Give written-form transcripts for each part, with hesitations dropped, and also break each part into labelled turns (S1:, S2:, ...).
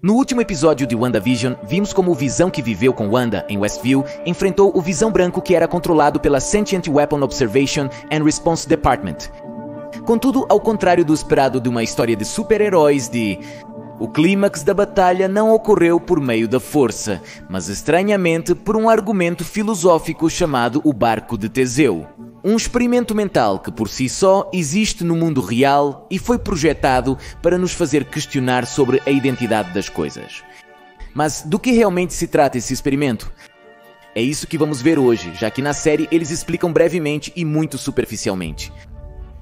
S1: No último episódio de WandaVision, vimos como o Visão que viveu com Wanda em Westview enfrentou o Visão Branco que era controlado pela Sentient Weapon Observation and Response Department. Contudo, ao contrário do esperado de uma história de super-heróis o clímax da batalha não ocorreu por meio da força, mas estranhamente por um argumento filosófico chamado o Barco de Teseu. Um experimento mental que por si só existe no mundo real e foi projetado para nos fazer questionar sobre a identidade das coisas. Mas do que realmente se trata esse experimento? É isso que vamos ver hoje, já que na série eles explicam brevemente e muito superficialmente.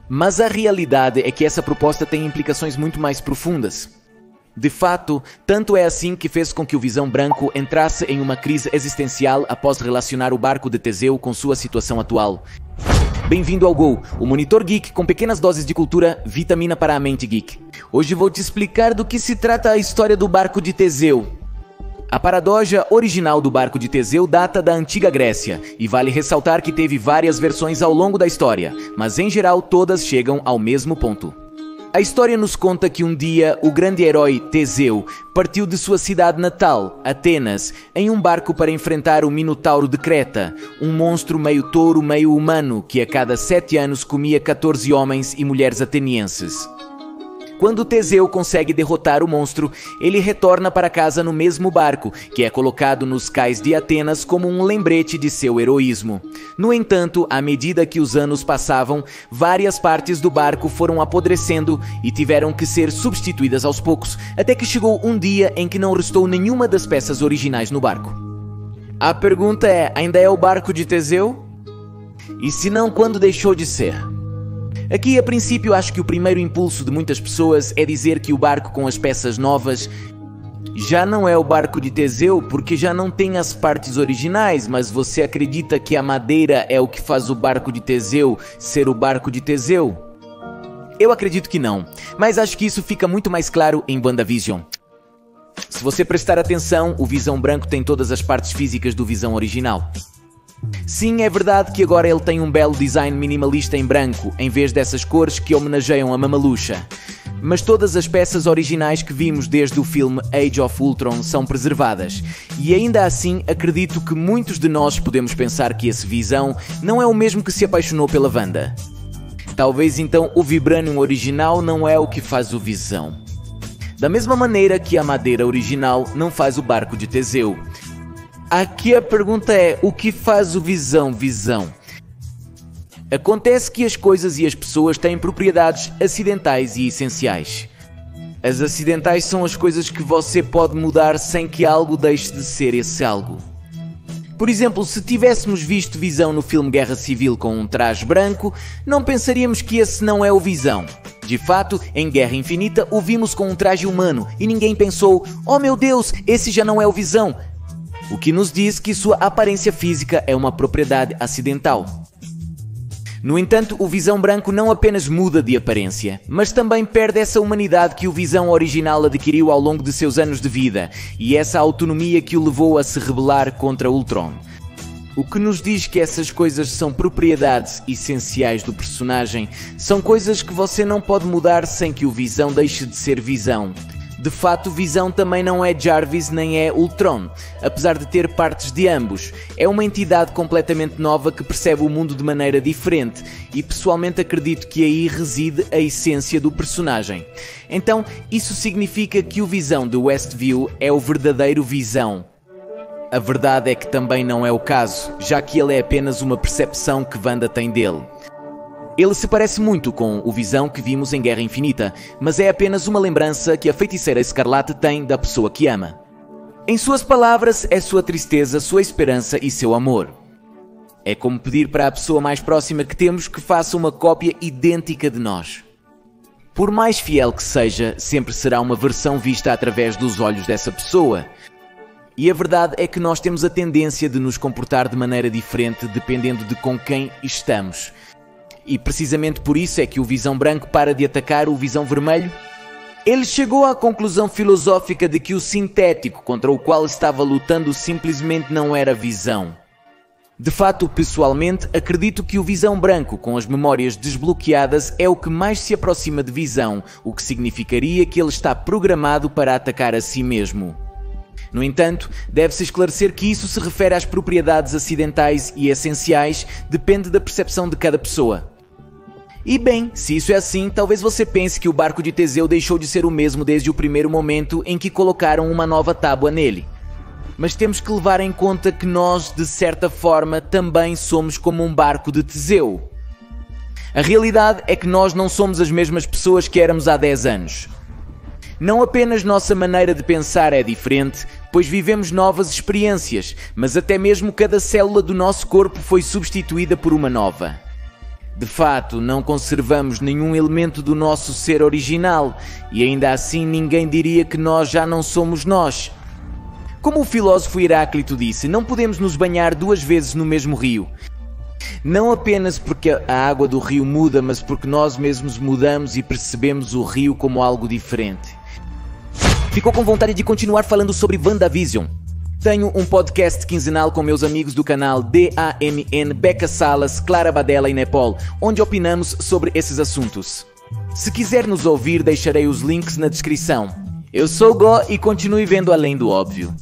S1: Mas a realidade é que essa proposta tem implicações muito mais profundas. De fato, tanto é assim que fez com que o Visão Branco entrasse em uma crise existencial após relacionar o Barco de Teseu com sua situação atual. Bem-vindo ao Go, o monitor geek com pequenas doses de cultura, vitamina para a mente geek. Hoje vou te explicar do que se trata a história do Barco de Teseu. A paradoxa original do Barco de Teseu data da antiga Grécia, e vale ressaltar que teve várias versões ao longo da história, mas em geral todas chegam ao mesmo ponto. A história nos conta que um dia o grande herói Teseu partiu de sua cidade natal, Atenas, em um barco para enfrentar o Minotauro de Creta, um monstro meio touro, meio humano, que a cada 7 anos comia 14 homens e mulheres atenienses. Quando Teseu consegue derrotar o monstro, ele retorna para casa no mesmo barco, que é colocado nos cais de Atenas como um lembrete de seu heroísmo. No entanto, à medida que os anos passavam, várias partes do barco foram apodrecendo e tiveram que ser substituídas aos poucos, até que chegou um dia em que não restou nenhuma das peças originais no barco. A pergunta é, ainda é o barco de Teseu? E se não, quando deixou de ser? Aqui, a princípio, acho que o primeiro impulso de muitas pessoas é dizer que o barco com as peças novas já não é o barco de Teseu porque já não tem as partes originais, mas você acredita que a madeira é o que faz o barco de Teseu ser o barco de Teseu? Eu acredito que não, mas acho que isso fica muito mais claro em WandaVision. Se você prestar atenção, o Visão Branco tem todas as partes físicas do Visão original. Sim, é verdade que agora ele tem um belo design minimalista em branco, em vez dessas cores que homenageiam a Mamalucha. Mas todas as peças originais que vimos desde o filme Age of Ultron são preservadas. E ainda assim, acredito que muitos de nós podemos pensar que esse Visão não é o mesmo que se apaixonou pela Wanda. Talvez então o Vibranium original não é o que faz o Visão. Da mesma maneira que a madeira original não faz o barco de Teseu. Aqui a pergunta é, o que faz o Visão? Acontece que as coisas e as pessoas têm propriedades acidentais e essenciais. As acidentais são as coisas que você pode mudar sem que algo deixe de ser esse algo. Por exemplo, se tivéssemos visto Visão no filme Guerra Civil com um traje branco, não pensaríamos que esse não é o Visão. De fato, em Guerra Infinita o vimos com um traje humano e ninguém pensou, oh meu Deus, esse já não é o Visão. O que nos diz que sua aparência física é uma propriedade acidental. No entanto, o Visão Branco não apenas muda de aparência, mas também perde essa humanidade que o Visão original adquiriu ao longo de seus anos de vida e essa autonomia que o levou a se rebelar contra Ultron. O que nos diz que essas coisas são propriedades essenciais do personagem, são coisas que você não pode mudar sem que o Visão deixe de ser Visão. De fato, Visão também não é Jarvis nem é Ultron, apesar de ter partes de ambos. É uma entidade completamente nova que percebe o mundo de maneira diferente e pessoalmente acredito que aí reside a essência do personagem. Então, isso significa que o Visão de Westview é o verdadeiro Visão. A verdade é que também não é o caso, já que ele é apenas uma percepção que Wanda tem dele. Ele se parece muito com o Visão que vimos em Guerra Infinita, mas é apenas uma lembrança que a Feiticeira Escarlate tem da pessoa que ama. Em suas palavras, é sua tristeza, sua esperança e seu amor. É como pedir para a pessoa mais próxima que temos que faça uma cópia idêntica de nós. Por mais fiel que seja, sempre será uma versão vista através dos olhos dessa pessoa. E a verdade é que nós temos a tendência de nos comportar de maneira diferente dependendo de com quem estamos. E precisamente por isso é que o Visão Branco para de atacar o Visão Vermelho. Ele chegou à conclusão filosófica de que o sintético contra o qual estava lutando simplesmente não era Visão. De fato, pessoalmente, acredito que o Visão Branco com as memórias desbloqueadas é o que mais se aproxima de Visão, o que significaria que ele está programado para atacar a si mesmo. No entanto, deve-se esclarecer que isso se refere às propriedades acidentais e essenciais, depende da percepção de cada pessoa. E bem, se isso é assim, talvez você pense que o barco de Teseu deixou de ser o mesmo desde o primeiro momento em que colocaram uma nova tábua nele. Mas temos que levar em conta que nós, de certa forma, também somos como um barco de Teseu. A realidade é que nós não somos as mesmas pessoas que éramos há 10 anos. Não apenas nossa maneira de pensar é diferente, pois vivemos novas experiências, mas até mesmo cada célula do nosso corpo foi substituída por uma nova. De fato, não conservamos nenhum elemento do nosso ser original, e ainda assim ninguém diria que nós já não somos nós. Como o filósofo Heráclito disse, não podemos nos banhar 2 vezes no mesmo rio. Não apenas porque a água do rio muda, mas porque nós mesmos mudamos e percebemos o rio como algo diferente. Ficou com vontade de continuar falando sobre WandaVision? Tenho um podcast quinzenal com meus amigos do canal DAMN, Beca Salas, Clara Badella e Nepal, onde opinamos sobre esses assuntos. Se quiser nos ouvir, deixarei os links na descrição. Eu sou Gó e continue vendo além do óbvio.